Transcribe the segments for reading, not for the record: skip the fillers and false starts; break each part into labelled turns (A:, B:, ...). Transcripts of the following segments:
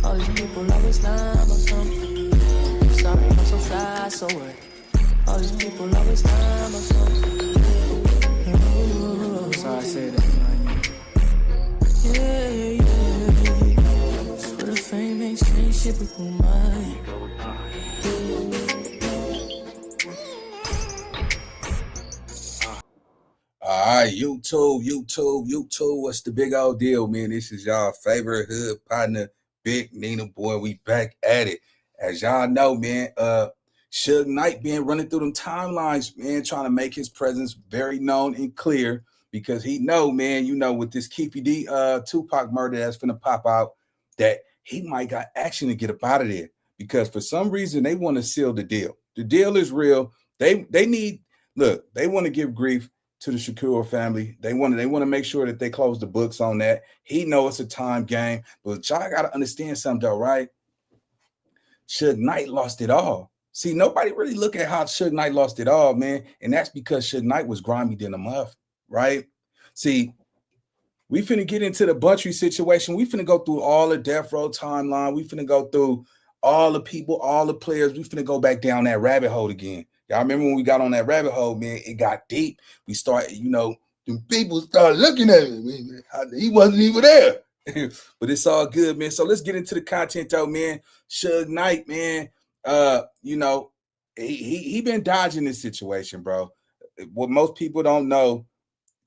A: All these people always lying about something. I'm sorry, I'm so fly, so what? All these people always lying about something.
B: So I said that.
A: Yeah. Swear the fame ain't changed shit with mine.
C: Alright, YouTube, what's the big old deal, man? This is y'all favorite hood partner, Big Nina Boy. We back at it. As y'all know, man, Suge Knight been running through them timelines, man, trying to make his presence very known and clear because he know, man, you know, with this Keefy D Tupac murder that's finna pop out, that he might got action to get up out of there because for some reason they want to seal the deal. The deal is real. They want to give grief to the Shakur family. They want to make sure that they close the books on that. He knows it's a time game, but y'all got to understand something though, right? Suge Knight lost it all. See, nobody really look at how Suge Knight lost it all, man, and that's because Suge Knight was grimy than a muff, right? See, we finna get into the Buntry situation. We finna go through all the death row timeline. We finna go through all the people, all the players. We finna go back down that rabbit hole again. Y'all remember when we got on that rabbit hole, man, it got deep. We started, you know, the people started looking at me, man. He wasn't even there. But it's all good, man. So let's get into the content though, man. Suge Knight, man, you know, he been dodging this situation, bro. What most people don't know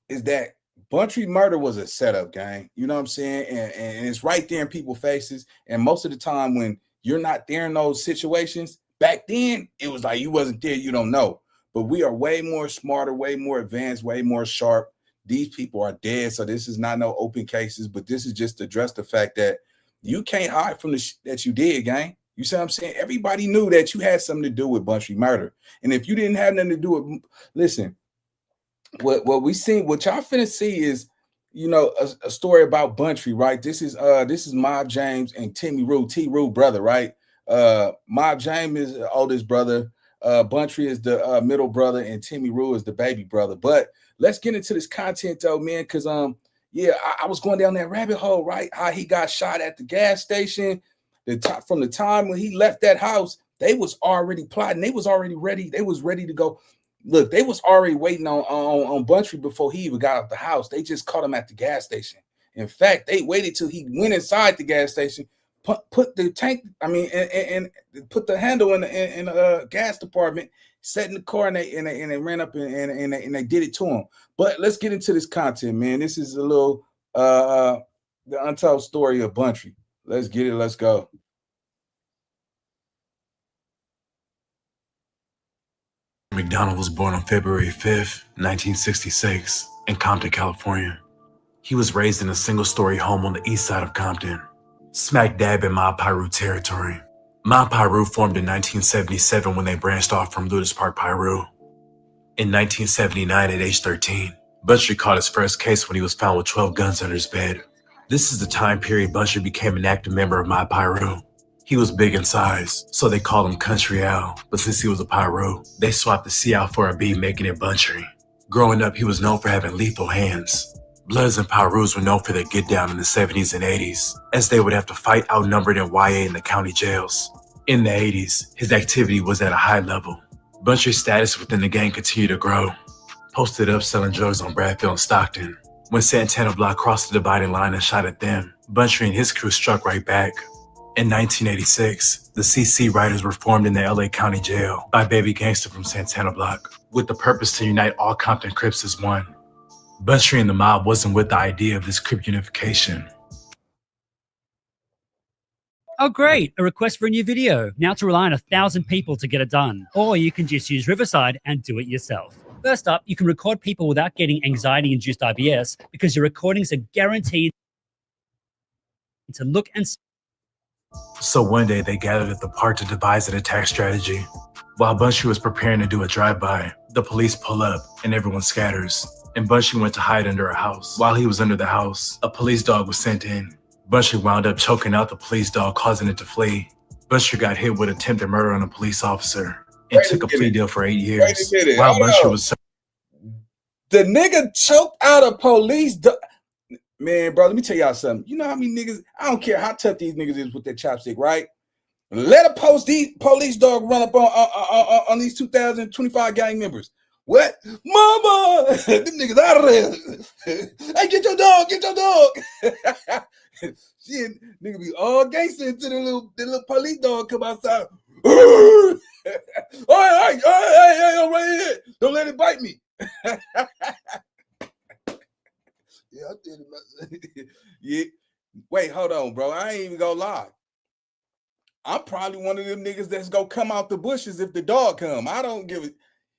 C: is that Buntry murder was a setup, gang. You know what I'm saying? And it's right there in people's faces. And most of the time when you're not there in those situations, back then, it was like you wasn't there, you don't know. But we are way more smarter, way more advanced, way more sharp. These people are dead, so this is not no open cases, but this is just to address the fact that you can't hide from the that you did, gang. You see what I'm saying? Everybody knew that you had something to do with Buntry murder. And if you didn't have nothing to do with, listen, what y'all finna see is, you know, a story about Buntry, right? This is Mob James and Timmy Rue, T. Rue brother, right? Mob James is the oldest brother, Buntry is the middle brother, and Timmy Rue is the baby brother. But let's get into this content though, man, because yeah, I was going down that rabbit hole, right? How he got shot at the gas station. From the time when he left that house, they was already plotting, they was already ready, they was ready to go. Look, they was already waiting on Buntry before he even got out the house. They just caught him at the gas station. In fact, they waited till he went inside the gas station, put the tank, and put the handle in the gas department, set in the car, and they ran up and they did it to him. But let's get into this content, man. This is a little the untold story of Buntry. Let's get it. Let's go.
D: McDonnell was born on February 5th, 1966, in Compton, California. He was raised in a single-story home on the east side of Compton, smack dab in Mob Piru territory. Mob Piru formed in 1977 when they branched off from Ludus Park Piru. In 1979, at age 13, Buntry caught his first case when he was found with 12 guns under his bed. This is the time period Buntry became an active member of Mob Piru. He was big in size, so they called him Country Al, but since he was a Piru, they swapped the C out for a B, making it Buntry. Growing up, he was known for having lethal hands. Bloods and Pirus were known for their get down in the 70s and 80s, as they would have to fight outnumbered in YA in the county jails. In the 80s, his activity was at a high level. Buntry's status within the gang continued to grow. Posted up selling drugs on Bradfield and Stockton. When Santana Block crossed the dividing line and shot at them, Buntry and his crew struck right back. In 1986, the CC Riders were formed in the LA County Jail by Baby Gangster from Santana Block, with the purpose to unite all Compton Crips as one. Buntry and the mob wasn't with the idea of this Crip unification.
B: Oh, great. A request for a new video. Now to rely on 1,000 people to get it done. Or you can just use Riverside and do it yourself. First up, you can record people without getting anxiety-induced IBS because your recordings are guaranteed to look and...
D: So one day they gathered at the park to devise an attack strategy. While Buntry was preparing to do a drive-by, the police pull up and everyone scatters. And Buntry went to hide under a house. While he was under the house, a police dog was sent in. Buntry wound up choking out the police dog, causing it to flee. Buntry got hit with attempted murder on a police officer and took a plea deal for 8 years. While Buntry was...
C: The nigga choked out a police dog. Man, bro, let me tell y'all something. You know how many niggas, I don't care how tough these niggas is with their chopstick, right? Let a police dog run up on these 2025 gang members. What? Mama! Them niggas out of there. Hey, get your dog, get your dog. Shit, nigga be all gangster until the little police dog come outside. All right, right here. Don't let it bite me. Yeah, I did it. Yeah. Wait, hold on, bro. I ain't even gonna lie. I'm probably one of them niggas that's gonna come out the bushes if the dog come. I don't give it.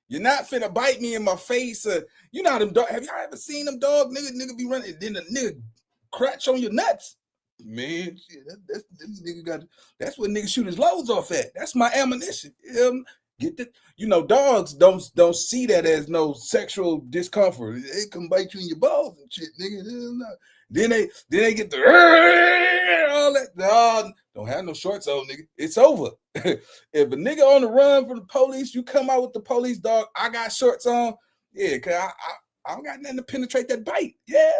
C: You're not finna bite me in my face. You know them dog. Have y'all ever seen them dog nigga be running? Then the nigga crotch on your nuts. Man, shit, that's nigga got. That's what niggas shoot his loads off at. That's my ammunition. Get that? You know, dogs don't see that as no sexual discomfort. They can bite you in your balls and shit, nigga. Then they get the all that. No, don't have no shorts on, nigga. It's over. If a nigga on the run from the police, you come out with the police dog. I got shorts on. Yeah, cause I don't got nothing to penetrate that bite. Yeah,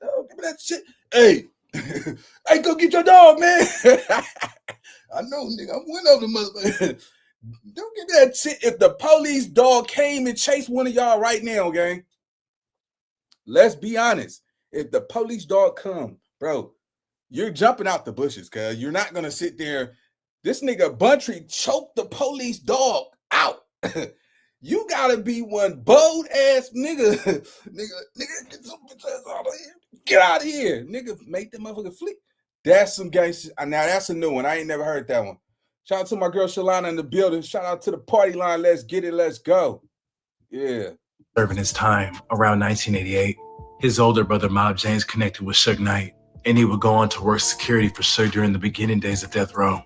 C: give me that shit. Hey, hey, go get your dog, man. I know, nigga. I'm one of them motherfuckers. Don't get that shit. If the police dog came and chased one of y'all right now, gang, let's be honest. If the police dog come, bro, you're jumping out the bushes, cuz you're not gonna sit there. This nigga Buntry choked the police dog out. You gotta be one bold ass nigga. nigga, get some bitch ass out of here. Get out of here. Nigga, make that motherfucker flee. That's some gangster. Now that's a new one. I ain't never heard that one. Shout out to my girl Shalana in the building. Shout out to the party line. Let's get it. Let's go. Yeah.
D: Serving his time around 1988. His older brother Mob James connected with Suge Knight, and he would go on to work security for Suge during the beginning days of death row.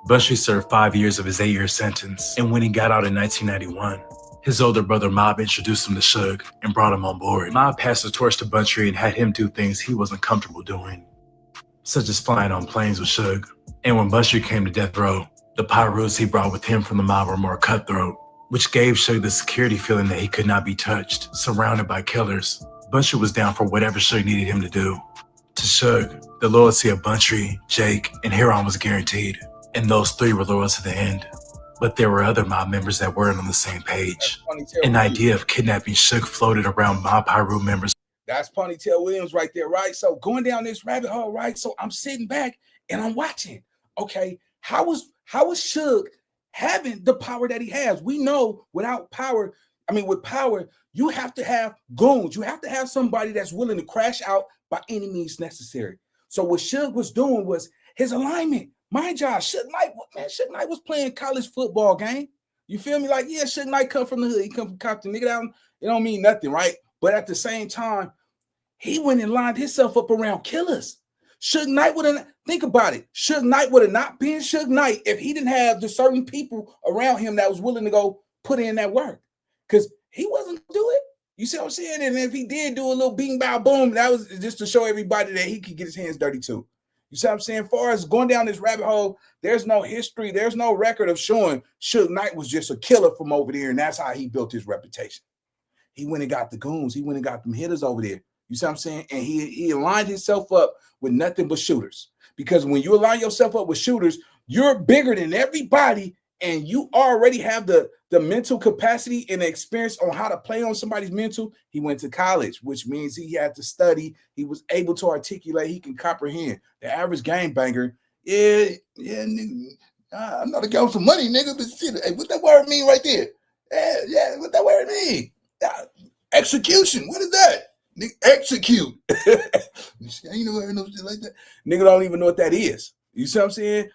D: Buntry served 5 years of his 8-year sentence, and when he got out in 1991, his older brother Mob introduced him to Suge and brought him on board. Mob passed the torch to Buntry and had him do things he wasn't comfortable doing, such as flying on planes with Suge. And when Buntry came to death row, the Pyrus he brought with him from the mob were more cutthroat, which gave Suge the security feeling that he could not be touched, surrounded by killers. Buntry was down for whatever Suge needed him to do. To Suge, the loyalty of Buntry, Jake, and Huron was guaranteed, and those three were loyal to the end. But there were other mob members that weren't on the same page. An idea of kidnapping Suge floated around mob Pyru members.
C: That's Ponytail Williams right there, right? So going down this rabbit hole, right? So I'm sitting back and I'm watching. Okay, how is Suge having the power that he has? We know without power, with power, you have to have goons. You have to have somebody that's willing to crash out by any means necessary. So what Suge was doing was his alignment. My job, Suge Knight was playing college football game. You feel me? Like, yeah, Suge Knight come from the hood. He come from Compton. Nigga, it don't mean nothing, right? But at the same time, he went and lined himself up around killers. Suge Knight think about it. Suge Knight would have not been Suge Knight if he didn't have the certain people around him that was willing to go put in that work. Because he wasn't going to do it. You see what I'm saying? And if he did do a little bing, bow, boom, that was just to show everybody that he could get his hands dirty too. You see what I'm saying? As far as going down this rabbit hole, there's no history. There's no record of showing Suge Knight was just a killer from over there, and that's how he built his reputation. He went and got the goons. He went and got them hitters over there. You see what I'm saying? And he aligned himself up with nothing but shooters. Because when you align yourself up with shooters, you're bigger than everybody, and you already have the mental capacity and the experience on how to play on somebody's mental. He went to college, which means he had to study. He was able to articulate. He can comprehend. The average gangbanger, nigga, I'm not against some money, nigga, but shit, hey, what that word mean right there? Yeah, what that word mean? Execution, what is that? Nigga, execute. I ain't never heard no shit like that. Nigga don't even know what that is. You see what I'm saying?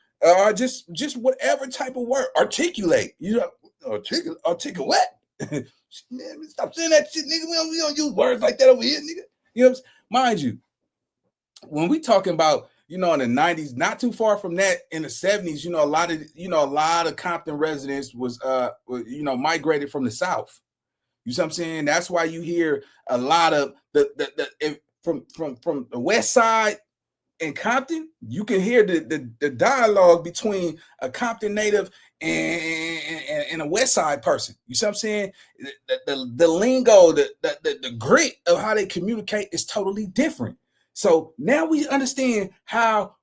C: Just whatever type of word. Articulate. You know, articulate what? Man, stop saying that shit, nigga. We don't use words like that over here, nigga. You know what I'm saying? Mind you, when we talking about, you know, in the 90s, not too far from that, in the 70s, you know, a lot of Compton residents was you know, migrated from the South. You see what I'm saying? That's why you hear a lot of from the West Side in Compton, you can hear the dialogue between a Compton native and a West Side person. You see what I'm saying? The lingo, the grit of how they communicate is totally different. So now we understand how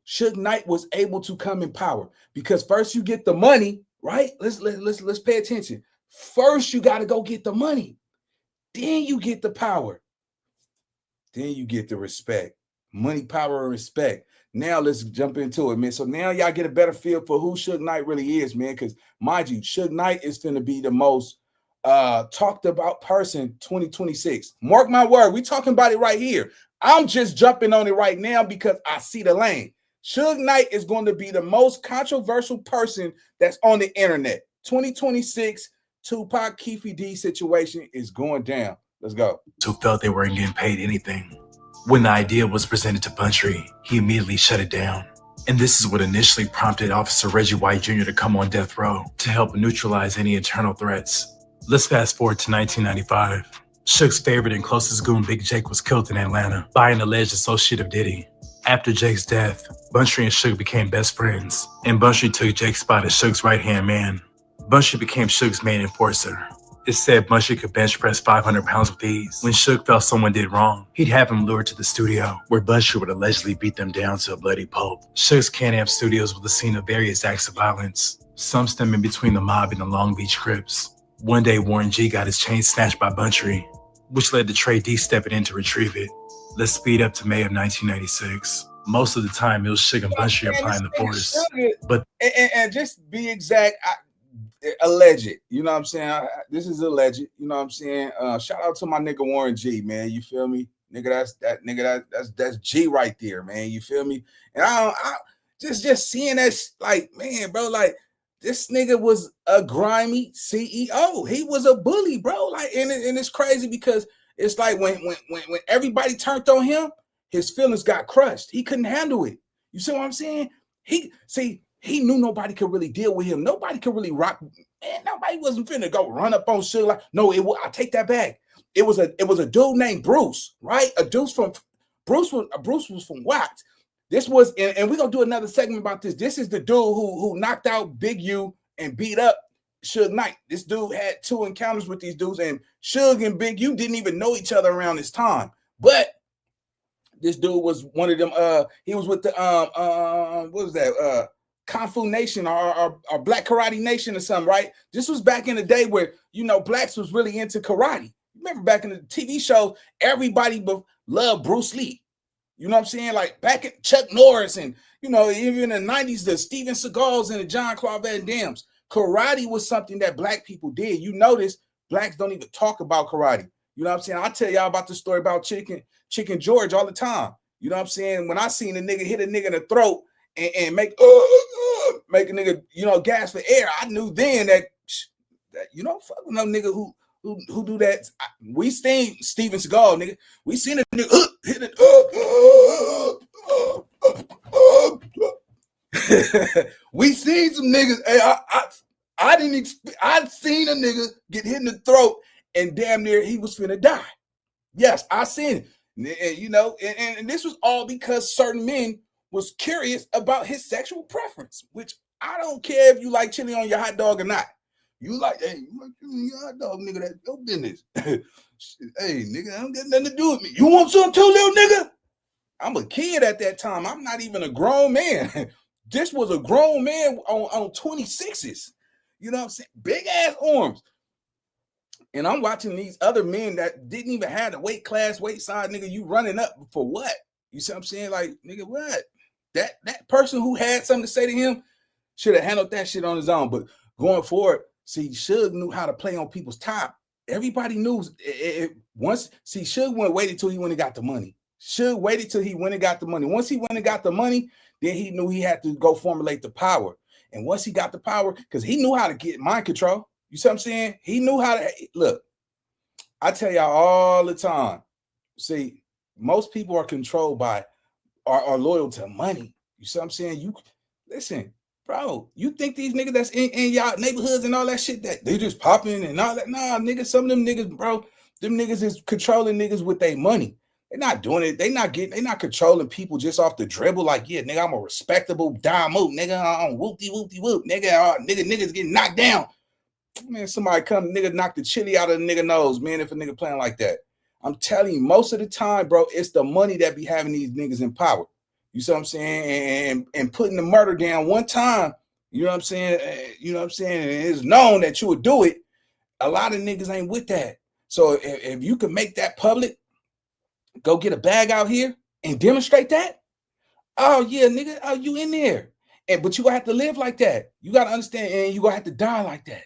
C: Suge Knight was able to come in power, because first you get the money, right? Let's pay attention. First you got to go get the money, then you get the power, then you get the respect. Money, power, and respect. Now let's jump into it, man. So now y'all get a better feel for who Suge Knight really is, man. Because mind you, Suge Knight is going to be the most talked about person 2026. Mark my word, we talking about it right here. I'm just jumping on it right now because I see the lane. Suge Knight is going to be the most controversial person that's on the internet. 2026 Tupac Keefe D situation is going down. Let's go.
D: Who felt they weren't getting paid anything. When the idea was presented to Buntry, he immediately shut it down. And this is what initially prompted Officer Reggie Wright Jr. to come on death row to help neutralize any internal threats. Let's fast forward to 1995. Suge's favorite and closest goon, Big Jake, was killed in Atlanta by an alleged associate of Diddy. After Jake's death, Buntry and Suge became best friends, and Buntry took Jake's spot as Suge's right-hand man. Buntry became Suge's main enforcer. It's said Buntry could bench press 500 pounds with ease. When Suge felt someone did wrong, he'd have him lured to the studio, where Buntry would allegedly beat them down to a bloody pulp. Suge's Can-Am studios were the scene of various acts of violence, some stemming between the mob and the Long Beach Crips. One day, Warren G got his chain snatched by Buntry, which led to Trey D stepping in to retrieve it. Let's speed up to May of 1996. Most of the time, it was Suge and Buntry applying the force. But
C: and just be exact, alleged, you know what I'm saying? This is alleged, you know what I'm saying? Shout out to my nigga Warren G, man. You feel me? Nigga, that's G right there, man. You feel me? And I just seeing that, like, man, bro, like, this nigga was a grimy CEO. He was a bully, bro. Like, and it's crazy because it's like when everybody turned on him, his feelings got crushed. He couldn't handle it. You see what I'm saying? He knew nobody could really deal with him. Nobody could really rock. Man, nobody wasn't finna go run up on Suge. Like, no, I take that back. It was a dude named Bruce, right? Bruce was from Watts. This was, and we're gonna do another segment about this. This is the dude who knocked out Big U and beat up Suge Knight. This dude had 2 encounters with these dudes, and Suge and Big U didn't even know each other around this time. But this dude was one of them. He was with the what was that? Kung Fu Nation or Black Karate Nation or something, right? This was back in the day where, you know, blacks was really into karate. Remember back in the TV show, everybody loved Bruce Lee. You know what I'm saying? Like back at Chuck Norris and, you know, even in the 90s, the Steven Seagals and the John Claude Van Dammes. Karate was something that black people did. You notice blacks don't even talk about karate. You know what I'm saying? I tell y'all about the story about Chicken George all the time. You know what I'm saying? When I seen a nigga hit a nigga in the throat and make a nigga, you know, gas for air, I knew then that you know, fuck with no nigga who do that. We seen Steven Seagal, nigga. We seen a nigga hit it. We seen some niggas. Hey, I seen a nigga get hit in the throat and damn near he was finna die. Yes, I seen it. And, you know, and this was all because certain men was curious about his sexual preference, which I don't care if you like chili on your hot dog or not. You like, hey, you like chili on your hot dog, nigga, that's your business. Hey, nigga, I don't got nothing to do with me. You want some too, little nigga? I'm a kid at that time. I'm not even a grown man. This was a grown man on 26s. You know what I'm saying? Big ass arms. And I'm watching these other men that didn't even have the weight class, weight size, nigga, you running up for what? You see what I'm saying? Like, nigga, what? That person who had something to say to him should have handled that shit on his own. But going forward, see, Suge knew how to play on people's top. Everybody knew Suge waited till he went and got the money. Suge waited till he went and got the money. Once he went and got the money, Then he knew he had to go formulate the power. And once he got the power, because he knew how to get mind control. You see what I'm saying? He knew how to look. I tell y'all all the time. See, most people are controlled by are loyal to money. You see what I'm saying? You listen, bro. You think these niggas that's in y'all neighborhoods and all that shit that they just popping and all that? Nah, niggas. Some of them niggas, bro. Them niggas is controlling niggas with their money. They're not doing it. They're not controlling people just off the dribble. Like, yeah, nigga, I'm a respectable dime-o, nigga. I'm whoop-de-whoop-de-whoop, nigga. Niggas getting knocked down. Man, somebody come, nigga, knock the chili out of the nigga nose, man, if a nigga playing like that. I'm telling you, most of the time, bro, it's the money that be having these niggas in power. You see what I'm saying? And putting the murder down one time, you know what I'm saying? You know what I'm saying? And it's known that you would do it. A lot of niggas ain't with that. So if you can make that public, go get a bag out here and demonstrate that. Oh yeah, nigga, oh, you in there. But you gonna have to live like that. You gotta understand, and you gonna have to die like that.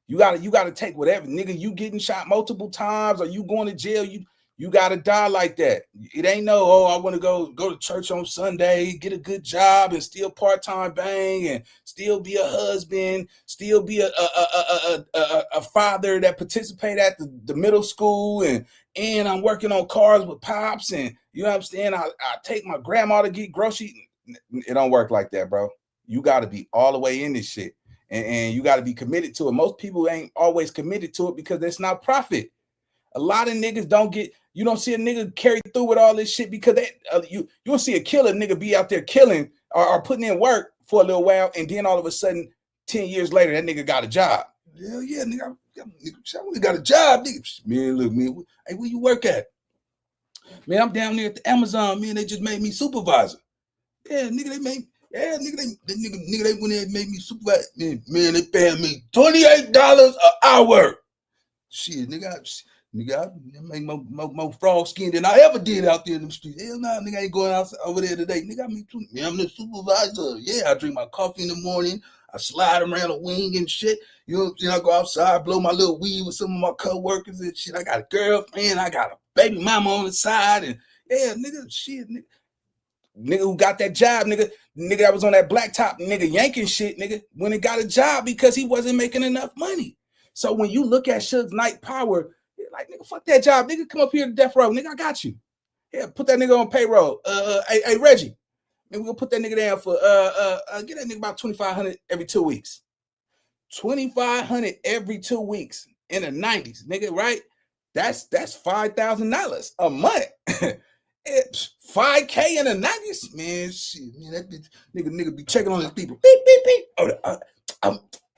C: You gotta take whatever, nigga. You getting shot multiple times, or you going to jail. You gotta die like that. It ain't no, I want to go to church on Sunday, get a good job, and still part-time bang, and still be a husband, still be a father that participate at the middle school, and I'm working on cars with pops, and you know what I'm saying? I take my grandma to get groceries. It don't work like that, bro. You got to be all the way in this shit, and you got to be committed to it. Most people ain't always committed to it because it's not profit. A lot of niggas you don't see a nigga carry through with all this shit because you'll see a killer nigga be out there killing or putting in work for a little while, and then all of a sudden, 10 years later, that nigga got a job. Hell yeah, nigga, I only got a job, nigga. Man, look, man, hey, where you work at? Man, I'm down there at the Amazon, man, they just made me supervisor. Yeah, nigga, they went there and made me supervisor. Man, they paying me $28 an hour. Shit, nigga, I make more frog skin than I ever did out there in them streets. Hell nah, nigga, I ain't going out over there today. Nigga, I'm the supervisor. Yeah, I drink my coffee in the morning. I slide around a wing and shit. You know what I'm saying? I go outside, blow my little weed with some of my co-workers and shit. I got a girlfriend. I got a baby mama on the side. And yeah, nigga, shit, nigga. Nigga who got that job, nigga that was on that blacktop, nigga yanking shit, nigga, when it got a job because he wasn't making enough money. So when you look at Suge Knight power, like, nigga, fuck that job. Nigga, come up here to death row. Nigga, I got you. Yeah, put that nigga on payroll. Hey, Reggie. Man, we gonna put that nigga down for get that nigga about $2,500 every 2 weeks. $2,500 every 2 weeks in the 90s, nigga, right? That's $5,000 a month. $5K in the 90s, man. Shit, man, that bitch, nigga be checking on his people. Beep, beep, beep.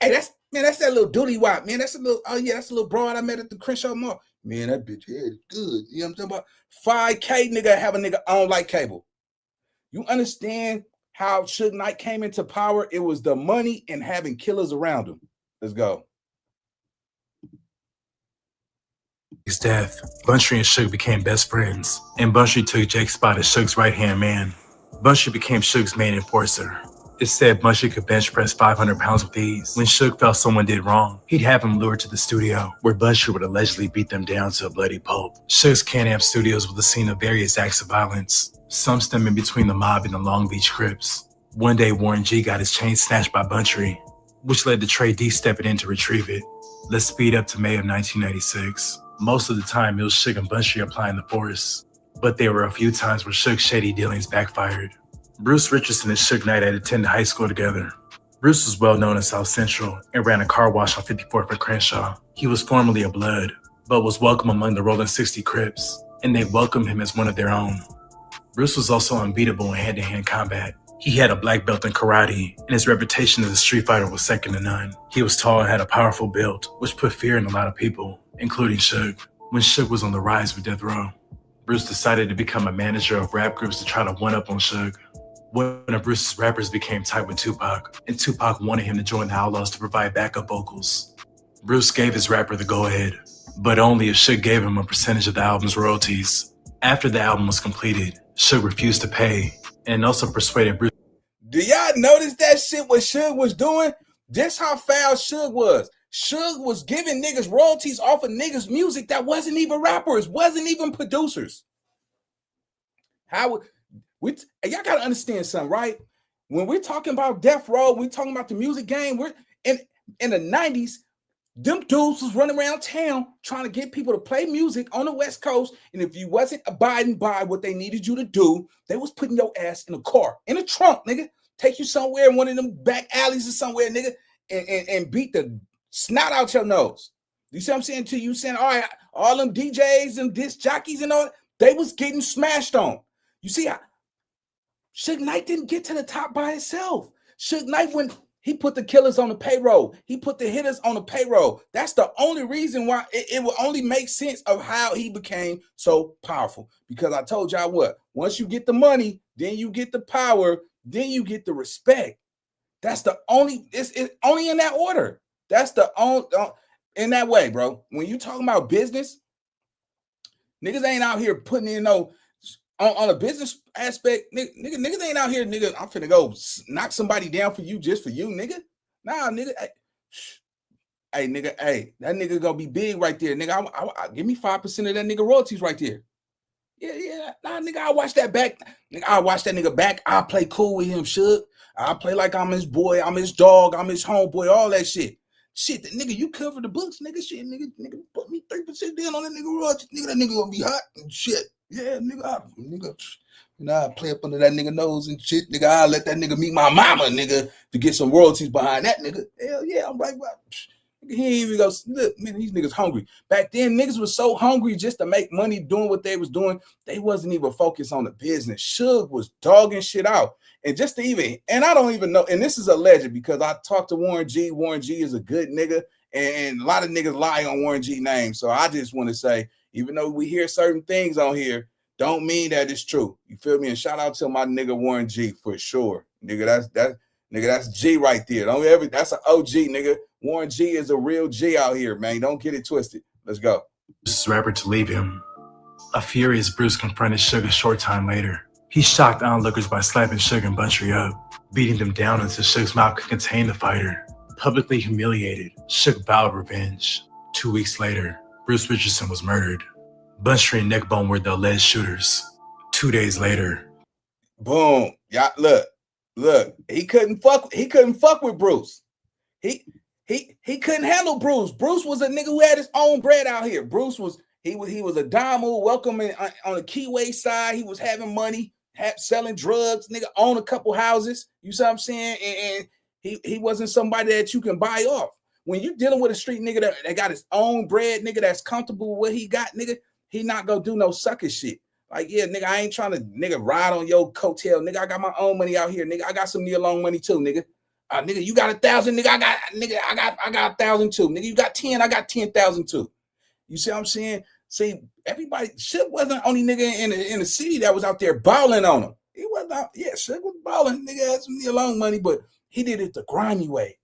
C: Hey, that's that little duty wop, man. That's a little broad I met at the Crenshaw Mall. Man, that bitch head is good. You know what I'm talking about? 5K, nigga, have a nigga on like cable. You understand how Suge Knight came into power? It was the money and having killers around him. Let's go.
D: His death, Buntry and Suge became best friends, and Buntry took Jake's spot as Suge's right-hand man. Buntry became Suge's main enforcer. It's said Buntry could bench press 500 pounds with ease. When Suge felt someone did wrong, he'd have him lured to the studio, where Buntry would allegedly beat them down to a bloody pulp. Suge's Can-Am studios were the scene of various acts of violence, some stemming between the mob and the Long Beach Crips. One day, Warren G got his chain snatched by Buntry, which led to Trey D stepping in to retrieve it. Let's speed up to May of 1996. Most of the time, it was Suge and Buntry applying the force, but there were a few times where Suge's shady dealings backfired. Bruce Richardson and Suge Knight had attended high school together. Bruce was well known in South Central and ran a car wash on 54th and Crenshaw. He was formerly a Blood, but was welcome among the Rolling 60 Crips, and they welcomed him as one of their own. Bruce was also unbeatable in hand-to-hand combat. He had a black belt in karate, and his reputation as a street fighter was second to none. He was tall and had a powerful build, which put fear in a lot of people, including Suge. When Suge was on the rise with Death Row, Bruce decided to become a manager of rap groups to try to one-up on Suge. One of Bruce's rappers became tight with Tupac, and Tupac wanted him to join the Outlaws to provide backup vocals. Bruce gave his rapper the go-ahead, but only if Suge gave him a percentage of the album's royalties. After the album was completed, Suge refused to pay, and also persuaded Bruce.
C: Do y'all notice that shit what Suge was doing? This how foul Suge was. Suge was giving niggas royalties off of niggas' music that wasn't even rappers, wasn't even producers. Y'all gotta understand something, right? When we're talking about death row, we're talking about the music game. We're in the 90s. Them dudes was running around town trying to get people to play music on the West Coast. And if you wasn't abiding by what they needed you to do, they was putting your ass in a car, in a trunk, nigga. Take you somewhere in one of them back alleys or somewhere, nigga, and beat the snot out your nose. You see what I'm saying? To you saying, all right, all them DJs and disc jockeys and all, they was getting smashed on. You see how Suge Knight didn't get to the top by himself. Suge Knight went. He put the killers on the payroll. He put the hitters on the payroll. That's the only reason why it will only make sense of how he became so powerful. Because I told y'all what, once you get the money, then you get the power, then you get the respect. That's the only, it's only in that order. That's the only, in that way, bro. When you talking about business, niggas ain't out here putting in no, on a business aspect, niggas ain't out here, nigga, I'm finna go knock somebody down for you, just for you, nigga. Nah, nigga. Hey, nigga, hey, that nigga gonna be big right there, nigga. I give me 5% of that nigga royalties right there. Yeah. Nah, nigga, I watch that back. Nigga, I watch that nigga back. I play cool with him, Suge. I play like I'm his boy, I'm his dog, I'm his homeboy, all that shit. Shit, nigga, you cover the books, nigga. Shit, nigga, put me 3% down on that nigga royalties. Nigga, that nigga gonna be hot and shit. Yeah, nigga, I play up under that nigga nose and shit. Nigga, I let that nigga meet my mama, nigga, to get some royalties behind that nigga. Hell yeah, I'm like, well, he ain't even go, look, man, these niggas hungry. Back then, niggas was so hungry just to make money doing what they was doing. They wasn't even focused on the business. Suge was dogging shit out. And just to even, and I don't even know, and this is alleged because I talked to Warren G. Warren G is a good nigga, and a lot of niggas lie on Warren G name. So I just want to say, even though we hear certain things on here, don't mean that it's true. You feel me? And shout out to my nigga Warren G for sure. Nigga, that's G right there. That's an OG, nigga. Warren G is a real G out here, man. Don't get it twisted. Let's go.
D: This rapper to leave him. A furious Bruce confronted Suge a short time later. He shocked onlookers by slapping Suge and Buntry up, beating them down until Suge's mouth could contain the fighter. Publicly humiliated, Suge vowed revenge. 2 weeks later, Bruce Richardson was murdered. Buntry and Neckbone were the alleged shooters. 2 days later.
C: Boom. Yeah, look. He couldn't fuck with Bruce. He couldn't handle Bruce. Bruce was a nigga who had his own bread out here. Bruce was a dimo, welcoming on the Keyway side. He was having money, selling drugs, nigga, own a couple houses. You see what I'm saying? And he wasn't somebody that you can buy off. When you dealing with a street nigga that got his own bread, nigga, that's comfortable with what he got, nigga, he not gonna do no sucker shit. Like, yeah, nigga, I ain't trying to, nigga, ride on your coattail. Nigga, I got my own money out here. Nigga, I got some near long money too, nigga. Nigga, you got 1,000, nigga, I got 1,000 too. Nigga, you got 10, I got 10,000 too. You see what I'm saying? See, everybody, Suge wasn't only nigga in the city that was out there balling on him. He wasn't out, yeah, Suge was balling. Nigga had some near long money, but he did it the grimy way.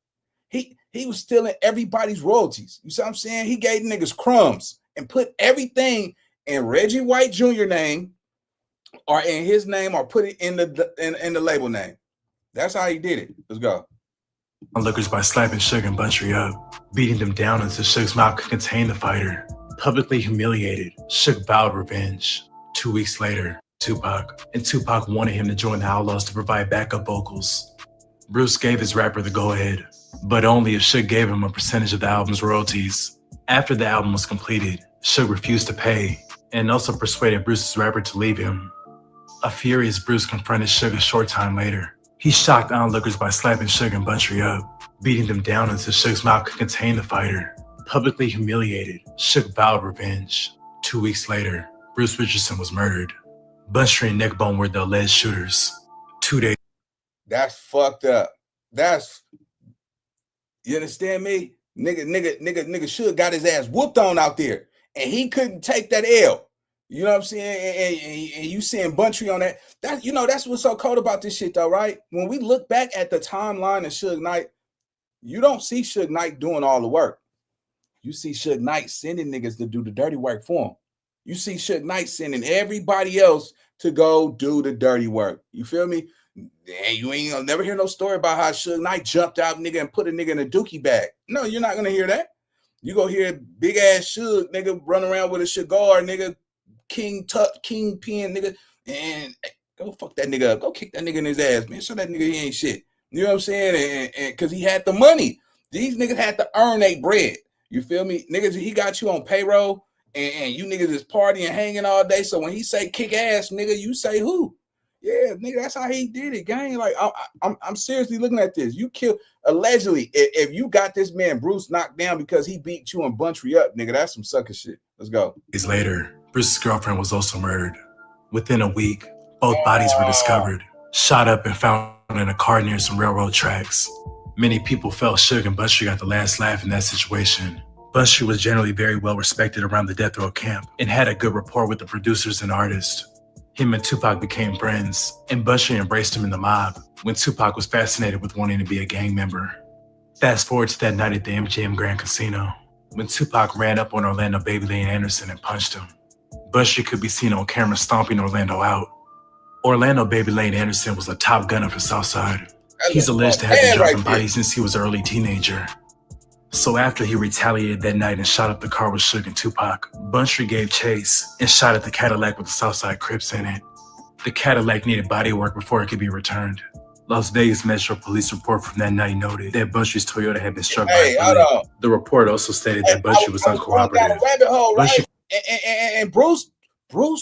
C: He was stealing everybody's royalties. You see what I'm saying? He gave niggas crumbs and put everything in Reggie Wright Jr. name or in his name or put it in the label name. That's how he did it. Let's go.
D: Onlookers by slapping Suge and Buntry up, beating them down until Suge's mouth could contain the fighter. Publicly humiliated, Suge vowed revenge. 2 weeks later, Tupac wanted him to join the Outlaws to provide backup vocals. Bruce gave his rapper the go-ahead, but only if Suge gave him a percentage of the album's royalties. After the album was completed, Suge refused to pay and also persuaded Bruce's rapper to leave him. A furious Bruce confronted Suge a short time later. He shocked onlookers by slapping Suge and Buntry up, beating them down until Suge's mouth could contain the fighter. Publicly humiliated, Suge vowed revenge. 2 weeks later, Bruce Richardson was murdered. Buntry and Neckbone were the alleged shooters. 2 days.
C: That's fucked up. You understand me? Nigga, Suge got his ass whooped on out there, and he couldn't take that L. You know what I'm saying? And you seeing Buntry on that. That's what's so cold about this shit, though, right? When we look back at the timeline of Suge Knight, you don't see Suge Knight doing all the work. You see Suge Knight sending niggas to do the dirty work for him. You see Suge Knight sending everybody else to go do the dirty work. You feel me? And you ain't gonna never hear no story about how Suge Knight jumped out, nigga, and put a nigga in a dookie bag. No, you're not gonna hear that. You go hear big ass Suge, nigga, run around with a cigar, nigga, kingpin, nigga, and Go fuck that nigga up. Go kick that nigga in his ass, man. Show that nigga he ain't shit. You know what I'm saying? And because he had the money. These niggas had to earn their bread. You feel me? Niggas, he got you on payroll, and you niggas is partying, hanging all day. So when he say kick ass, nigga, you say who? Yeah, nigga, that's how he did it, gang. Like, I'm seriously looking at this. You killed, allegedly, if you got this man Bruce knocked down because he beat you and Buntry up, nigga, that's some sucker shit. Let's go.
D: Days later, Bruce's girlfriend was also murdered. Within a week, both bodies were discovered, shot up and found in a car near some railroad tracks. Many people felt Suge and Buntry got the last laugh in that situation. Buntry was generally very well respected around the death row camp and had a good rapport with the producers and artists. Him and Tupac became friends, and Buntry embraced him in the mob when Tupac was fascinated with wanting to be a gang member. Fast forward to that night at the MGM Grand Casino, when Tupac ran up on Orlando Baby Lane Anderson and punched him. Buntry could be seen on camera stomping Orlando out. Orlando Baby Lane Anderson was a top gunner for Southside. He's alleged to have been dropping bodies since he was an early teenager. So after he retaliated that night and shot up the car with Suge and Tupac, Buntry gave chase and shot at the Cadillac with the Southside Crips in it. The Cadillac needed body work before it could be returned. Las Vegas Metro Police report from that night noted that Buntry's Toyota had been struck by a bullet. The report also stated that Buntry was uncooperative.
C: Right? And Bruce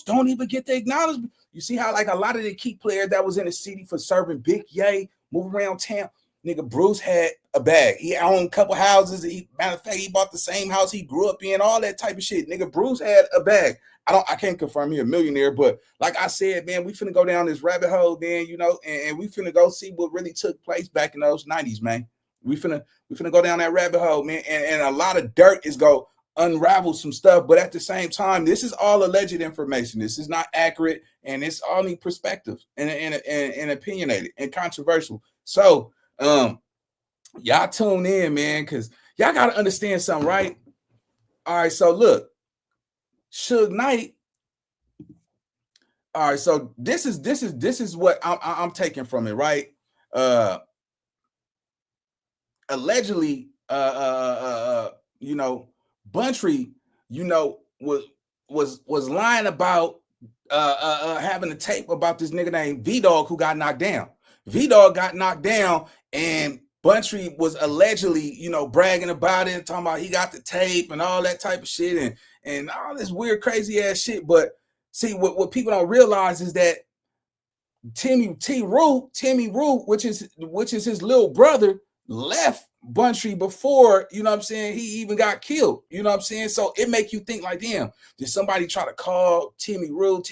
C: don't even get the acknowledgement. You see how like a lot of the key players that was in the city for serving Big Yay, moving around town, nigga, Bruce had a bag. He owned a couple houses. Matter of fact, he bought the same house he grew up in, all that type of shit. Nigga, Bruce had a bag. I can't confirm he a millionaire, but like I said, man, we finna go down this rabbit hole, man, you know, and we finna go see what really took place back in those 90s, man. We finna go down that rabbit hole, man, and a lot of dirt is go unravel some stuff, but at the same time, this is all alleged information. This is not accurate, and it's only perspective and opinionated and controversial. So y'all tune in, man, because y'all gotta understand something, right? All right, so look, Suge Knight. All right, so this is what I'm taking from it, right? Allegedly, you know, Buntry, you know, was lying about having a tape about this nigga named V-Dog who got knocked down. V-Dog got knocked down, and Buntry was allegedly, you know, bragging about it, talking about he got the tape and all that type of shit and all this weird, crazy ass shit. But see, what people don't realize is that Timmy Root, which is his little brother, left Buntry before, you know what I'm saying, he even got killed. You know what I'm saying? So it make you think like, damn, did somebody try to call T. Rule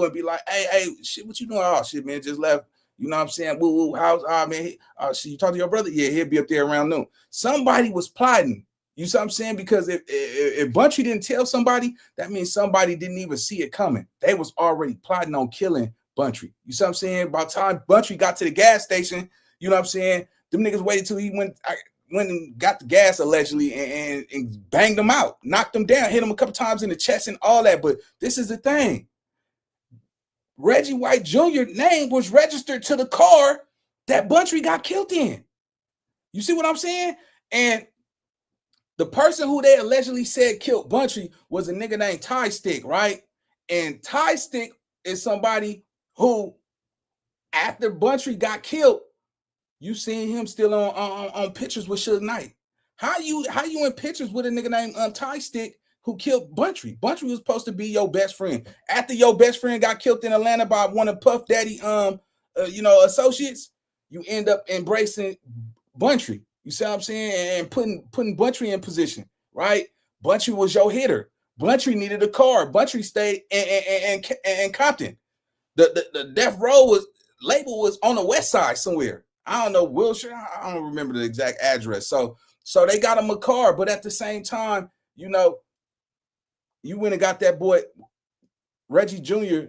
C: and be like, hey, shit, what you doing? Oh shit, man, just left. You know what I'm saying? Woo, how's man? So you talk to your brother? Yeah, he'll be up there around noon. Somebody was plotting. You see what I'm saying? Because if Buntry didn't tell somebody, that means somebody didn't even see it coming. They was already plotting on killing Buntry. You see what I'm saying? By the time Buntry got to the gas station, you know what I'm saying? Them niggas waited till he went and got the gas allegedly and banged him out, knocked him down, hit him a couple times in the chest and all that. But this is the thing. Reggie Wright Jr. name was registered to the car that Buntry got killed in. You see what I'm saying? And the person who they allegedly said killed Buntry was a nigga named Ty Stick, right? And Ty Stick is somebody who, after Buntry got killed, you seen him still on pictures with Suge Knight. How you in pictures with a nigga named Ty Stick who killed Buntry? Buntry was supposed to be your best friend. After your best friend got killed in Atlanta by one of Puff Daddy associates, you end up embracing Buntry. You see what I'm saying? And putting Buntry in position, right? Buntry was your hitter. Buntry needed a car. Buntry stayed in Compton. The Death Row label was on the west side somewhere. I don't know, Wilshire. I don't remember the exact address. So they got him a car, but at the same time, you know, you went and got that boy Reggie Jr.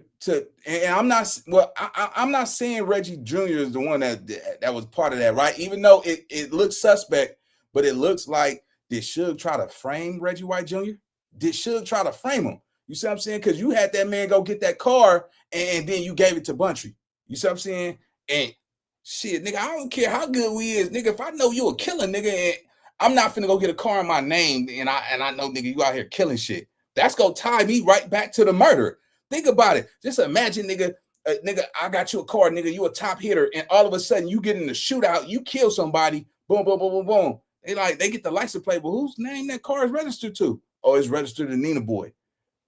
C: and I'm not saying Reggie Jr. is the one that was part of that, right? Even though it looks suspect, but it looks like, did Suge try to frame Reggie Wright Jr.? Did Suge try to frame him? You see what I'm saying? Because you had that man go get that car and then you gave it to Buntry. You see what I'm saying? And shit, nigga, I don't care how good we is, nigga. If I know you a killer, nigga, and I'm not finna go get a car in my name, and I know, nigga, you out here killing shit. That's gonna tie me right back to the murder. Think about it. Just imagine, nigga, nigga, I got you a car, nigga, you a top hitter, and all of a sudden you get in the shootout, you kill somebody, boom, boom, boom, boom, boom. They get the license plate, but whose name that car is registered to? Oh, it's registered to Nina Boy.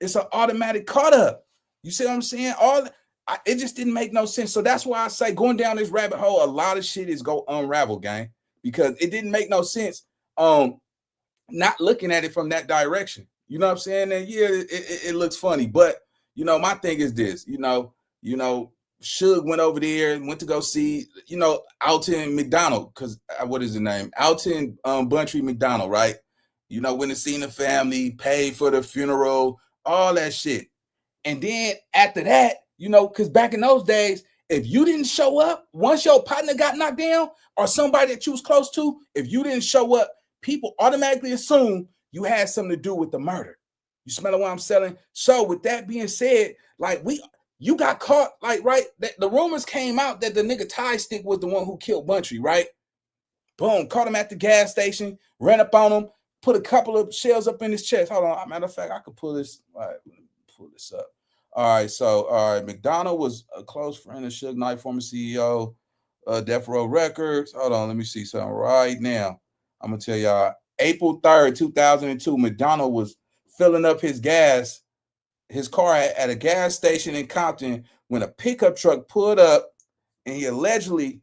C: It's an automatic caught up. You see what I'm saying? It just didn't make no sense. So that's why I say going down this rabbit hole, a lot of shit is go unravel, gang, because it didn't make no sense. Not looking at it from that direction. You know what I'm saying? And yeah, it looks funny, but you know, my thing is this. You know, Suge went over there and went to go see, Alton McDonnell, because what is his name? Alton Buntry McDonnell, right? You know, went to see the family, paid for the funeral, all that shit. And then after that, because back in those days, if you didn't show up, once your partner got knocked down or somebody that you was close to, if you didn't show up, people automatically assume you had something to do with the murder. You smell what I'm selling? So with that being said, like you got caught, like, right? The rumors came out that the nigga Tie Stick was the one who killed Buntry, right? Boom, caught him at the gas station, ran up on him, put a couple of shells up in his chest. Hold on, matter of fact, I could pull this. All right, let me pull this up. All right, so McDonnell was a close friend of Suge Knight, former CEO of Death Row Records. Hold on, let me see something right now. I'm gonna tell y'all, April 3rd, 2002, McDonnell was filling up his car at a gas station in Compton when a pickup truck pulled up and he allegedly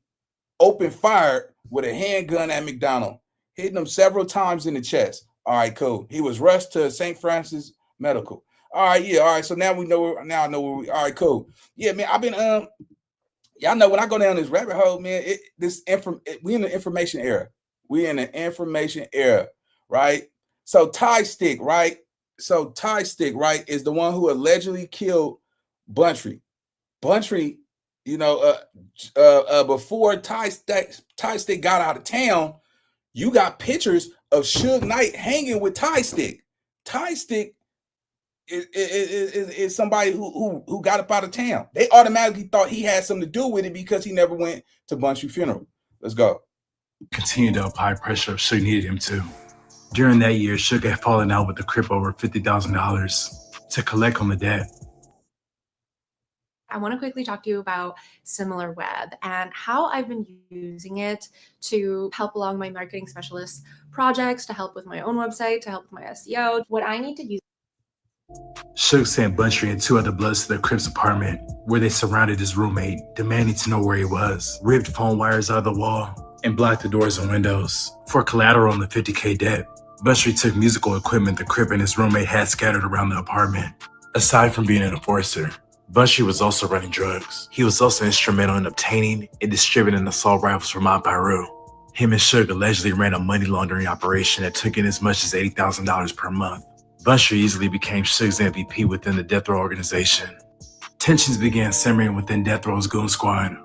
C: opened fire with a handgun at McDonnell, hitting him several times in the chest. All right, cool. He was rushed to St. Francis Medical. All right, yeah, all right. So now we know. Now I know where we. All right, cool. Yeah, man. I've been y'all know when I go down this rabbit hole, man. We in the information era. We in the information era, right? So Tie Stick, right? Is the one who allegedly killed Buntry. Buntry, before Tie Stick got out of town, you got pictures of Suge Knight hanging with Tie Stick. Tie Stick is somebody who got up out of town. They automatically thought he had something to do with it because he never went to Buntry's funeral. Let's go.
D: Continued to apply pressure if Suge needed him to. During that year, Suge had fallen out with the Crip over $50,000 to collect on the debt.
E: I want to quickly talk to you about SimilarWeb and how I've been using it to help along my marketing specialist projects, to help with my own website, to help with my SEO. What I need to use.
D: Suge sent Buntry and two other Bloods to their Crip's apartment, where they surrounded his roommate, demanding to know where he was, ripped phone wires out of the wall, and blocked the doors and windows. For collateral on the $50K debt, Buntry took musical equipment the Crip and his roommate had scattered around the apartment. Aside from being an enforcer, Buntry was also running drugs. He was also instrumental in obtaining and distributing assault rifles from Mount Beirut. Him and Suge allegedly ran a money laundering operation that took in as much as $80,000 per month. Buntry easily became Suge's MVP within the Death Row organization. Tensions began simmering within Death Row's goon squad.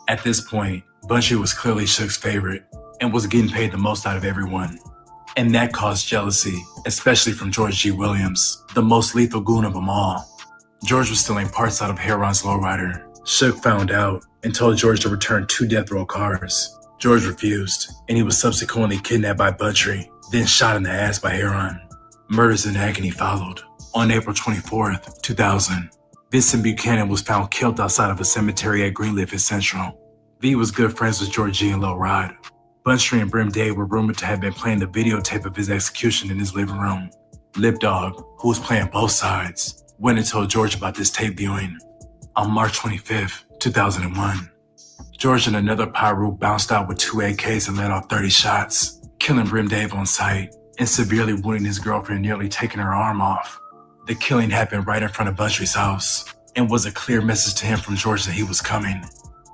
D: At this point, Buntry was clearly Suge's favorite and was getting paid the most out of everyone. And that caused jealousy, especially from George G. Williams, the most lethal goon of them all. George was stealing parts out of Heron's lowrider. Suge found out and told George to return 2 Death Row cars. George refused, and he was subsequently kidnapped by Buntry, then shot in the ass by Heron. Murders in agony followed. On April 24th, 2000, Vincent Buchanan was found killed outside of a cemetery at Greenleaf in Central. V was good friends with George G and Lil Rod. Buntry and Brim Dave were rumored to have been playing the videotape of his execution in his living room. Lip Dog, who was playing both sides, went and told George about this tape viewing. On March 25th, 2001, George and another Pyro bounced out with 2 AKs and let off 30 shots, killing Brim Dave on sight and severely wounding his girlfriend, nearly taking her arm off. The killing happened right in front of Buntry's house and was a clear message to him from George that he was coming.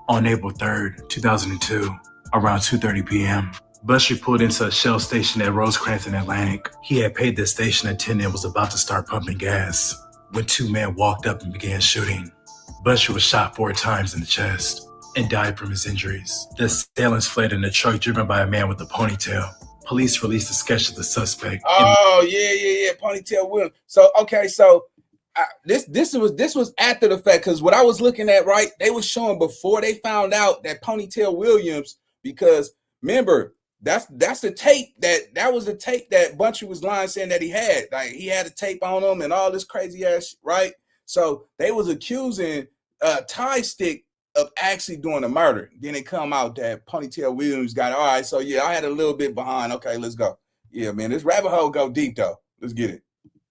D: On April 3rd, 2002, around 2:30 p.m., Buntry pulled into a Shell station at Rosecrans and Atlantic. He had paid the station attendant and was about to start pumping gas when 2 men walked up and began shooting. Buntry was shot 4 times in the chest and died from his injuries. The assailants fled in a truck driven by a man with a ponytail. Police released a sketch of the suspect.
C: Oh, yeah, Ponytail Williams. So, okay, so this was after the fact, because what I was looking at, right, they were showing before they found out that Ponytail Williams, because remember, that's the tape that was the tape that Buntry was lying saying that he had. Like, he had a tape on him and all this crazy ass, right? So they was accusing tie stick of actually doing the murder. Then it come out that Ponytail Williams got, all right, so yeah, I had a little bit behind. Okay, let's go. Yeah, man, this rabbit hole go deep, though. Let's get it.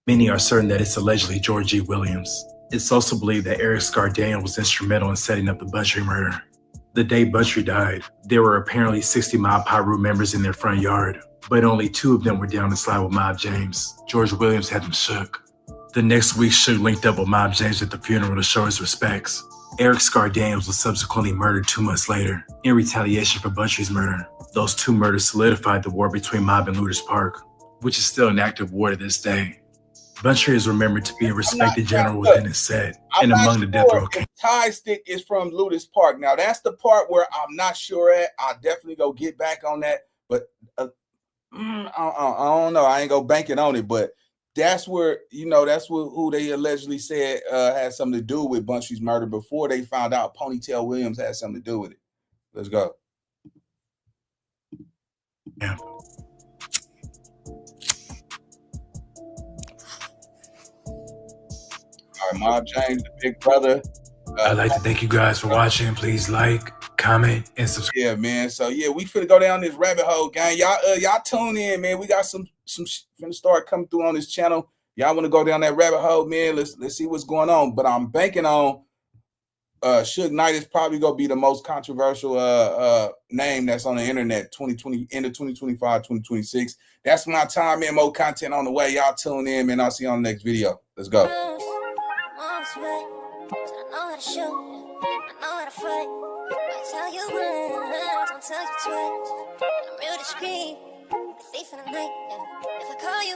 D: Many are certain that it's allegedly George G. Williams. It's also believed that Eric Scardaniel was instrumental in setting up the Buntry murder. The day Buntry died, there were apparently 60 Mob Piru members in their front yard, but only 2 of them were down to slide with Mob James. George Williams had them shook. The next week, Suge linked up with Mob James at the funeral to show his respects. Eric Scardaniel was subsequently murdered 2 months later in retaliation for Buntry's murder. Those 2 murders solidified the war between Mob and Looters Park, which is still an active war to this day. Buntry is remembered to be a respected general within his set and among the death row kings.
C: Tie stick is from Looters Park. Now that's the part where I'm not sure at. I'll definitely go get back on that, but I don't know. I ain't go banking on it, but that's where, you know, that's what, who they allegedly said had something to do with Buntry's murder before they found out Ponytail Williams had something to do with it. Let's go.
D: Yeah.
C: All right, Mob James, the big brother.
D: I'd like to thank you guys for watching. Please like, comment, and subscribe.
C: Yeah, man. So yeah, we finna go down this rabbit hole, gang. Y'all tune in, man. We got some finna start coming through on this channel. Y'all want to go down that rabbit hole, man? Let's see what's going on. But I'm banking on Suge Knight is probably gonna be the most controversial name that's on the internet 2020, end of 2025, 2026. That's my time, man. More content on the way. Y'all tune in, man. I'll see you on the next video. Let's go.
A: I know how to shoot, I know how to fight. I tell you run, don't tell you twice. I'm real discreet, the thief in the night. Yeah. If I call you